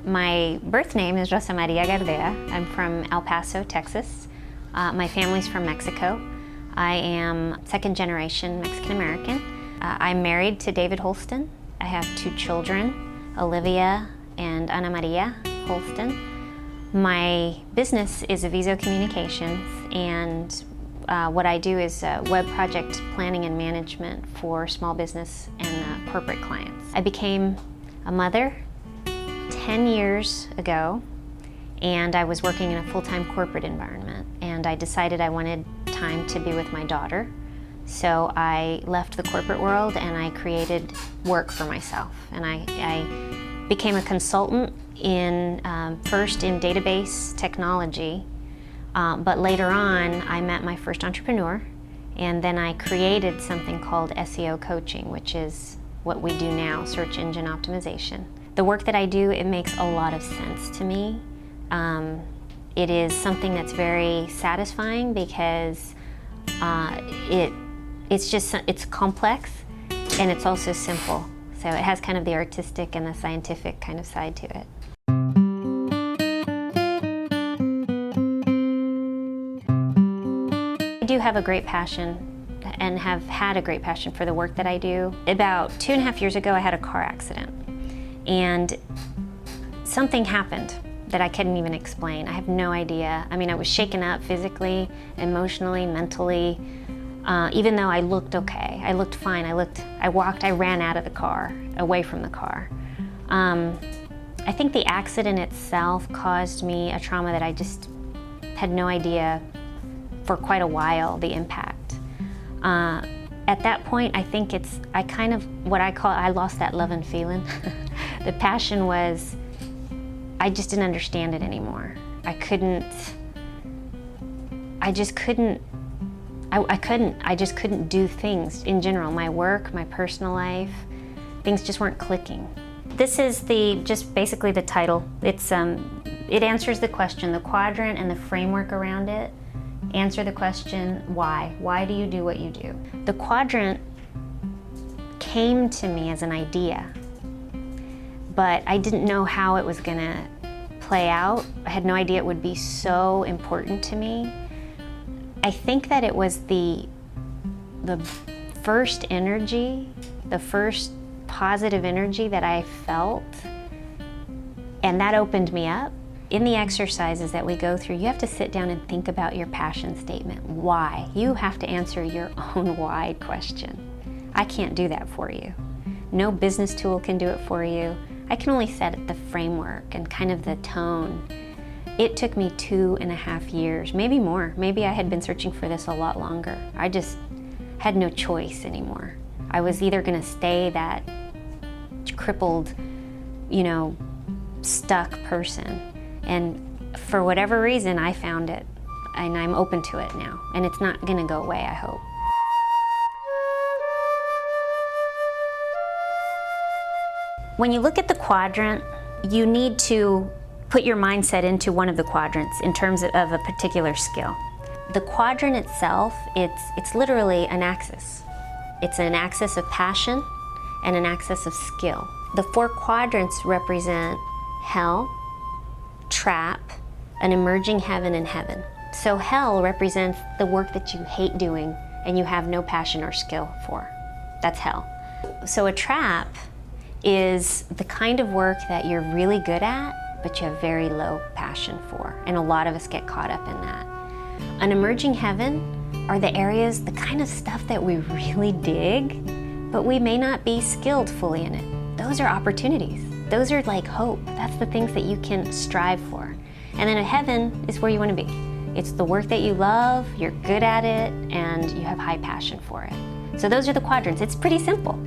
My birth name is Rosa Maria Gardea. I'm from El Paso, Texas. My family's from Mexico. I am second generation Mexican American. I'm married to David Holston. I have 2 children, Olivia and Ana Maria Holston. My business is Aviso Communications, and what I do is web project planning and management for small business and corporate clients. I became a mother 10 years ago, and I was working in a full-time corporate environment, and I decided I wanted time to be with my daughter. So I left the corporate world and I created work for myself. And I became a consultant in first in database technology, but later on I met my first entrepreneur, and then I created something called SEO coaching, which is what we do now, search engine optimization. The work that I do, it makes a lot of sense to me. It is something that's very satisfying because it's complex and it's also simple. So it has kind of the artistic and the scientific kind of side to it. I do have a great passion and have had a great passion for the work that I do. About 2.5 years ago, I had a car accident, and something happened that I couldn't even explain. I have no idea. I mean, I was shaken up physically, emotionally, mentally, even though I looked okay. I looked fine. I ran out of the car, away from the car. I think the accident itself caused me a trauma that I just had no idea for quite a while, the impact. At that point, I think I lost that love and feeling. The passion was, I just didn't understand it anymore. I just couldn't do things in general. My work, my personal life, things just weren't clicking. This is just basically the title. It answers the question, the quadrant and the framework around it answer the question, why? Why do you do what you do? The quadrant came to me as an idea, but I didn't know how it was gonna play out. I had no idea it would be so important to me. I think that it was the first energy, the first positive energy that I felt, and that opened me up. In the exercises that we go through, you have to sit down and think about your passion statement. Why? You have to answer your own why question. I can't do that for you. No business tool can do it for you. I can only set the framework and kind of the tone. It took me 2.5 years, maybe more. Maybe I had been searching for this a lot longer. I just had no choice anymore. I was either gonna stay that crippled, stuck person. And for whatever reason, I found it, and I'm open to it now. And it's not gonna go away, I hope. When you look at the quadrant, you need to put your mindset into one of the quadrants in terms of a particular skill. The quadrant itself, it's literally an axis. It's an axis of passion and an axis of skill. The 4 quadrants represent hell, trap, an emerging heaven, and heaven. So hell represents the work that you hate doing and you have no passion or skill for. That's hell. So a trap is the kind of work that you're really good at, but you have very low passion for, and a lot of us get caught up in that. An emerging heaven are the areas, the kind of stuff that we really dig, but we may not be skilled fully in it. Those are opportunities. Those are like hope. That's the things that you can strive for. And then a heaven is where you want to be. It's the work that you love, you're good at it, and you have high passion for it. So those are the quadrants. It's pretty simple.